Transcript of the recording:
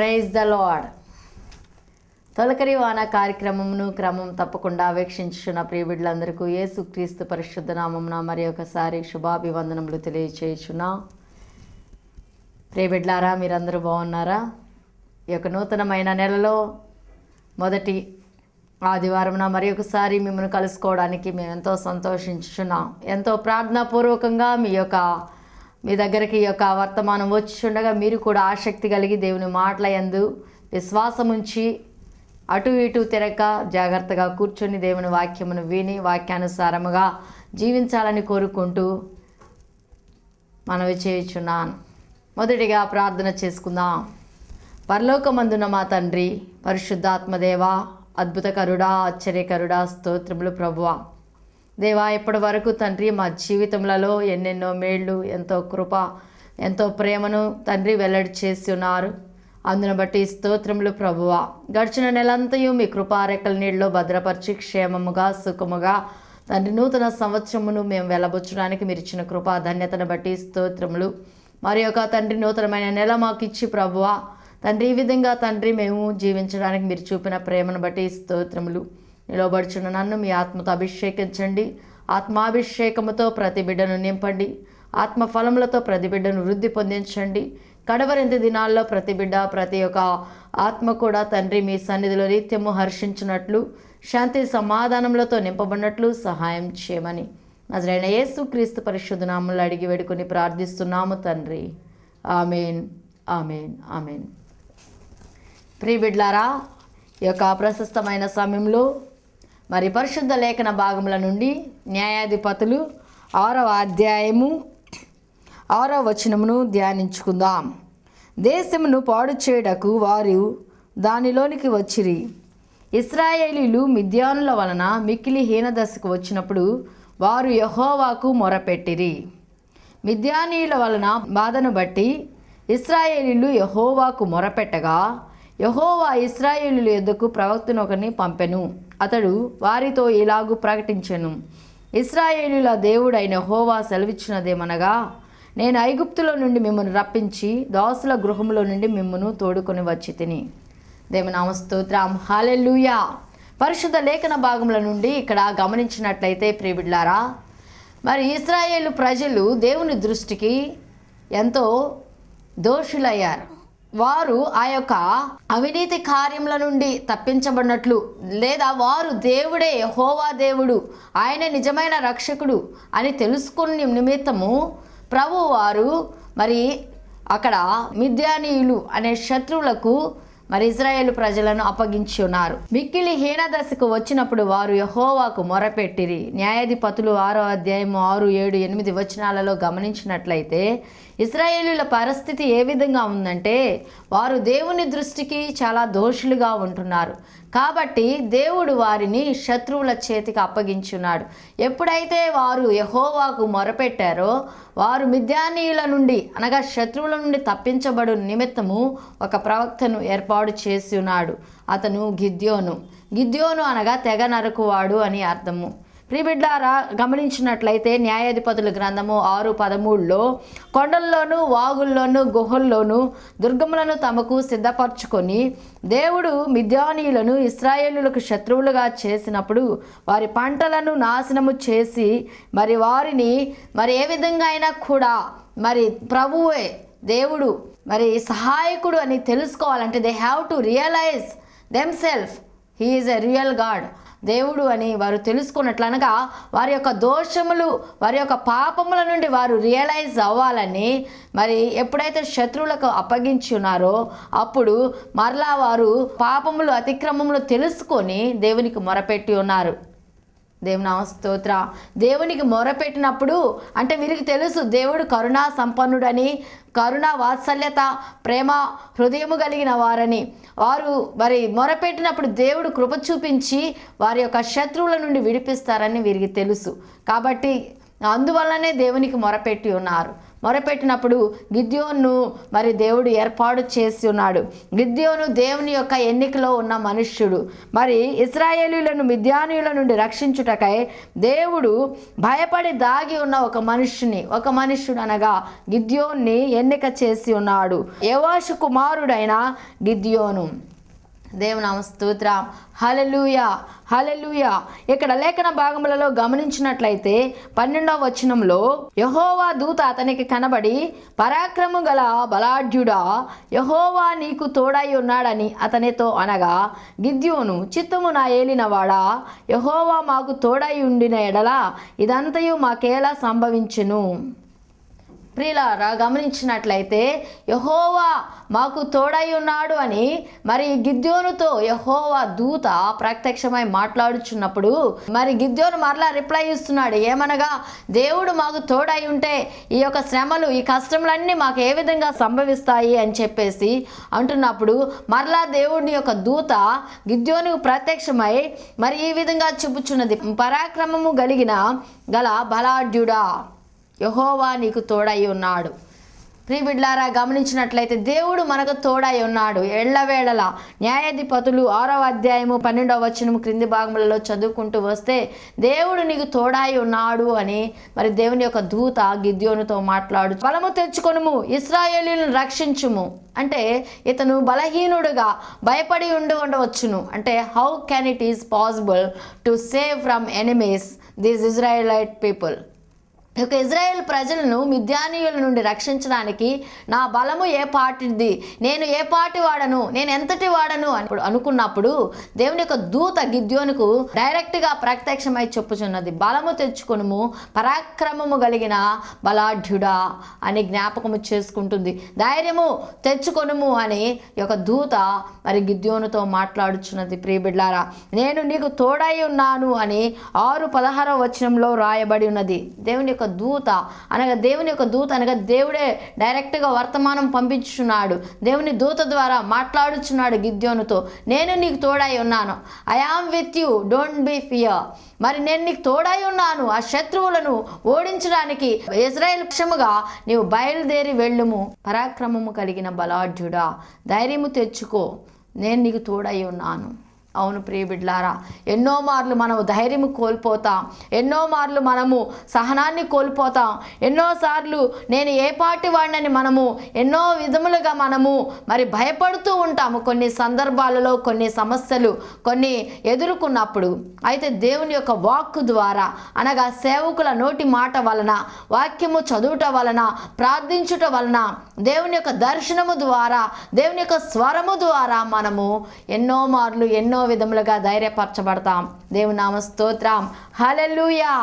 Praise the lord. తొలకరి వాన కార్యక్రమమును క్రమం తప్పకుండా వీక్షించున్న ప్రియబిడ్డలందరికీ యేసుక్రీస్తు పరిశుద్ధ నామమున మరి ఒకసారి శుభాభివందనములు తెలియచేయుచున్నా. ప్రియబిడ్డలారా, మీరందరూ బాగున్నారా? ఈ యొక్క నూతనమైన నెలలో మొదటి ఆదివారమున మరి ఒకసారి మిమ్మల్ని కలుసుకోవడానికి మేము ఎంతో సంతోషించుచున్నాం. ఎంతో ప్రార్థనాపూర్వకంగా మీ దగ్గరికి ఈ యొక్క వర్తమానం వచ్చుండగా మీరు కూడా ఆసక్తి కలిగి దేవుని మాటల యందు విశ్వాసం ఉంచి అటు ఇటు తిరగక జాగ్రత్తగా కూర్చొని దేవుని వాక్యమును విని వాక్యానుసారముగా జీవించాలని కోరుకుంటూ మనవి చేయుచున్నాను. మొదటిగా ప్రార్థన చేసుకుందాం. పరలోకమందున్న మా తండ్రి, పరిశుద్ధాత్మదేవ, అద్భుతకరుడా, ఆశ్చర్యకరుడా, స్తోత్రములు ప్రభువా. దేవా, ఇప్పటి వరకు తండ్రి మా జీవితంలో ఎన్నెన్నో మేళ్ళు, ఎంతో కృప, ఎంతో ప్రేమను తండ్రి వెల్లడి చేసి ఉన్నారు. అందును బట్టి స్తోత్రములు ప్రభువా. గడిచిన నెలంతయు మీ కృపారెక్కల నీళ్ళలో భద్రపరిచి క్షేమముగా సుఖముగా తండ్రి నూతన సంవత్సరమును మేము వెళ్ళబుచ్చడానికి మీరు ఇచ్చిన కృపా ధన్యతను బట్టి స్తోత్రములు. మరి యొక్క తండ్రి నూతనమైన నెల మాకు ఇచ్చి ప్రభువా తండ్రి ఈ విధంగా తండ్రి మేము జీవించడానికి మీరు చూపిన ప్రేమను బట్టి స్తోత్రములు. నిలబడుచున్న నన్ను మీ ఆత్మతో అభిషేకించండి. ఆత్మాభిషేకముతో ప్రతి బిడ్డను నింపండి. ఆత్మఫలములతో ప్రతి బిడ్డను వృద్ధి పొందించండి. కడవరింత దినాల్లో ప్రతి బిడ్డ, ప్రతి ఒక్క ఆత్మ కూడా తండ్రి మీ సన్నిధిలో నిత్యము హర్షించినట్లు, శాంతి సమాధానములతో నింపబడినట్లు సహాయం చేయమని నజరైన యేసుక్రీస్తు పరిశుద్ధ నామములో అడిగి వేడుకొని ప్రార్థిస్తున్నాము తండ్రి. ఆమేన్, ఆమేన్, ఆమేన్. ప్రియబిడ్లారా, ఈ యొక్క ప్రశస్తమైన సమయంలో మరి పరిశుద్ధ లేఖన భాగముల నుండి న్యాయాధిపతులు 6వ అధ్యాయము 6వ వచనమును ధ్యానించుకుందాం. దేశమును పాడు చేయుటకు వారు దానిలోనికి వచ్చిరి. ఇశ్రాయేలీలు మిద్యానుల వలన మిక్కిలి హీనదశకు వచ్చినప్పుడు వారు యెహోవాకు మొరపెట్టిరి. మిద్యానీయుల వలన బాధను బట్టి ఇశ్రాయేలీలు యెహోవాకు మొరపెట్టగా యెహోవా ఇశ్రాయేలీయుల యొద్దకు ప్రవక్తను ఒకరిని పంపెను. అతడు వారితో ఇలాగు ప్రకటించెను. ఇశ్రాయేలీయుల దేవుడైన యెహోవా సెలవిచ్చినదేమనగా, నేను ఐగుప్తులో నుండి మిమ్మల్ని రప్పించి దాసుల గృహంలో నుండి మిమ్మను తోడుకొని వచ్చి తిని. దేవునామ స్తోత్రం, హల్లెలూయా. పరిశుద్ధ లేఖన భాగముల నుండి ఇక్కడ గమనించినట్లయితే ప్రియబిడ్లారా, మరి ఇశ్రాయేలు ప్రజలు దేవుని దృష్టికి ఎంతో దోషులయ్యారు. వారు ఆ యొక్క అవినీతి కార్యముల నుండి తప్పించబడినట్లు, లేదా వారు దేవుడే యెహోవా దేవుడు, ఆయన నిజమైన రక్షకుడు అని తెలుసుకునే నిమిత్తము ప్రభు వారు మరి అక్కడ మిద్యానీయులు అనే శత్రువులకు మరి ఇశ్రాయేలు ప్రజలను అప్పగించి ఉన్నారు. మిక్కిలి హీనదశకు వచ్చినప్పుడు వారు యెహోవాకు మొరపెట్టిరి. న్యాయాధిపతులు 6వ అధ్యాయము 6, 7, 8 వచనాలలో గమనించినట్లయితే ఇశ్రాయేలీల పరిస్థితి ఏ విధంగా ఉందంటే, వారు దేవుని దృష్టికి చాలా దోషులుగా ఉంటున్నారు. కాబట్టి దేవుడు వారిని శత్రువుల చేతికి అప్పగించున్నాడు. ఎప్పుడైతే వారు యెహోవాకు మొరపెట్టారో వారు మిద్యానీయుల నుండి అనగా శత్రువుల నుండి తప్పించబడు నిమిత్తము ఒక ప్రవక్తను ఏర్పాటు చేసి ఉన్నాడు. అతను గిద్యోను అనగా తెగ నరకువాడు అని అర్థము. ప్రియబిడ్లారా, గమనించినట్లయితే న్యాయాధిపతుల గ్రంథము 6:13లో కొండల్లోనూ వాగుల్లోనూ గుహల్లోనూ దుర్గములను తమకు సిద్ధపరచుకొని దేవుడు మిద్యానీయులను ఇశ్రాయేలులకు శత్రువులుగా చేసినప్పుడు వారి పంటలను నాశనము చేసి మరి వారిని మరి ఏ విధంగా అయినా కూడా మరి ప్రభువే దేవుడు మరి సహాయకుడు అని తెలుసుకోవాలంటే they have to realise themselves he is a real god, దేవుడు అని వారు తెలుసుకున్నట్లు, అనగా వారి యొక్క దోషములు, వారి యొక్క పాపముల నుండి వారు రియలైజ్ అవ్వాలని మరి ఎప్పుడైతే శత్రువులకు అప్పగించి ఉన్నారో అప్పుడు మరలా వారు పాపములు అతిక్రమములు తెలుసుకొని దేవునికి మొరపెట్టి ఉన్నారు. దేవునామ స్తోత్ర. దేవునికి మొరపెట్టినప్పుడు అంటే వీరికి తెలుసు దేవుడు కరుణా సంపన్నుడని, కరుణ వాత్సల్యత ప్రేమ హృదయము కలిగిన వారని. వారు మరి మొరపెట్టినప్పుడు దేవుడు కృప చూపించి వారి యొక్క శత్రువుల నుండి విడిపిస్తారని వీరికి తెలుసు. కాబట్టి అందువల్లనే దేవునికి మొరపెట్టి ఉన్నారు. మొరపెట్టినప్పుడు గిద్యోను మరి దేవుడు ఏర్పాటు చేసి ఉన్నాడు. గిద్యోను దేవుని యొక్క ఎన్నికలో ఉన్న మనుష్యుడు. మరి ఇశ్రాయేలీయులను మిద్యానీయుల నుండి రక్షించుటకై దేవుడు భయపడి దాగి ఉన్న ఒక మనుష్యుడు అనగా గిద్యోన్ని ఎన్నిక చేసి ఉన్నాడు. యోవాషు కుమారుడైన గిద్యోను. దేవునామ స్తోత్రం. హల్లెలూయా, హల్లెలూయా. ఇక్కడ లేఖన భాగములలో గమనించినట్లయితే 12వ వచనంలో యెహోవా దూత అతనికి కనబడి, పరాక్రమము గల బలాఢ్యుడా, యెహోవా నీకు తోడై ఉన్నాడని అతనితో అనగా, గిద్యోను చిత్తము నా ఏలినవాడా, యెహోవా మాకు తోడై ఉండిన ఎడల ఇదంతయు మాకేలా సంభవించును. ప్రియులారా, గమనించినట్లయితే యెహోవా మాకు తోడై ఉన్నాడు అని మరి గిద్యోనుతో యెహోవా దూత ప్రత్యక్షమై మాట్లాడుచున్నప్పుడు మరి గిద్యోను మరలా రిప్లై ఇస్తున్నాడు. ఏమనగా, దేవుడు మాకు తోడై ఉంటే ఈ యొక్క శ్రమలు, ఈ కష్టములన్నీ మాకు ఏ విధంగా సంభవిస్తాయి అని చెప్పేసి అంటున్నప్పుడు మరలా దేవుడిని యొక్క దూత గిద్యోనుకు ప్రత్యక్షమై మరి ఈ విధంగా చెప్పుచున్నది, పరాక్రమము గల బలాఢ్యుడా, యెహోవా నీకు తోడై ఉన్నాడు. ప్రియబిడ్లారా, గమనించినట్లయితే దేవుడు మనకు తోడై ఉన్నాడు ఎళ్ళవేళలా. న్యాయాధిపతులు 6వ అధ్యాయము 12వ వచనము క్రింది భాగములలో చదువుకుంటూ వస్తే దేవుడు నీకు తోడై ఉన్నాడు అని మరి దేవుని యొక్క దూత గిద్యోనుతో మాట్లాడు. బలము తెచ్చుకొనుము, ఇశ్రాయేలీయులను రక్షించుము. అంటే ఇతను బలహీనుడుగా భయపడి ఉండవచ్చును. అంటే how can it is possible to save from enemies these Israelite people. ఇక ఇజ్రాయేల్ ప్రజలను మిద్యానీయుల నుండి రక్షించడానికి నా బలము ఏ పాటిది, నేను ఏ పాటి వాడను, నేను ఎంతటి వాడను అని అనుకున్నప్పుడు దేవుని యొక్క దూత గిద్యోనుకు డైరెక్ట్గా ప్రత్యక్షమై చెప్పుచున్నది, బలము తెచ్చుకొనుము, పరాక్రమము కలిగిన బలాఢ్యుడా అని జ్ఞాపకము చేసుకుంటుంది. ధైర్యము తెచ్చుకొనుము అని యొక్క దూత మరి గిద్యోనుతో మాట్లాడుచున్నది. ప్రియబిడ్లారా, నేను నీకు తోడై ఉన్నాను అని 6:16 వచనంలో రాయబడి ఉన్నది. దేవుని దూత అనగా దేవుడే డైరెక్ట్గా వర్తమానం పంపించుచున్నాడు. దేవుని దూత ద్వారా మాట్లాడుచున్నాడు గిద్యోనుతో, నేను నీకు తోడై ఉన్నాను, I am with you, don't be fear. మరి నేను నీకు తోడై ఉన్నాను, ఆ శత్రువులను ఓడించడానికి ఇజ్రాయేల్ పక్షముగా నీవు బయలుదేరి వెళ్ళుము, పరాక్రమము కలిగిన బలాఢ్యుడా, ధైర్యము తెచ్చుకో, నేను నీకు తోడై ఉన్నాను. అవును ప్రియబిడ్లారా, ఎన్నో మార్లు మనము ధైర్యం కోల్పోతాం, ఎన్నో మార్లు మనము సహనాన్ని కోల్పోతాం, ఎన్నోసార్లు నేను ఏ పాటి వాడినని మనము ఎన్నో విధములుగా మనము మరి భయపడుతూ ఉంటాము కొన్ని సందర్భాలలో, కొన్ని సమస్యలు కొన్ని ఎదుర్కొన్నప్పుడు. అయితే దేవుని యొక్క వాక్కు ద్వారా అనగా సేవకుల నోటి మాట వలన, వాక్యము చదువుట వలన, ప్రార్థించుట వలన, దేవుని యొక్క దర్శనము ద్వారా, దేవుని యొక్క స్వరము ద్వారా మనము ఎన్నో మార్లు ఎన్నో విధములుగా ధైర్యపరచబడతాం. దేవుని నామ స్తోత్రం. హల్లెలూయా.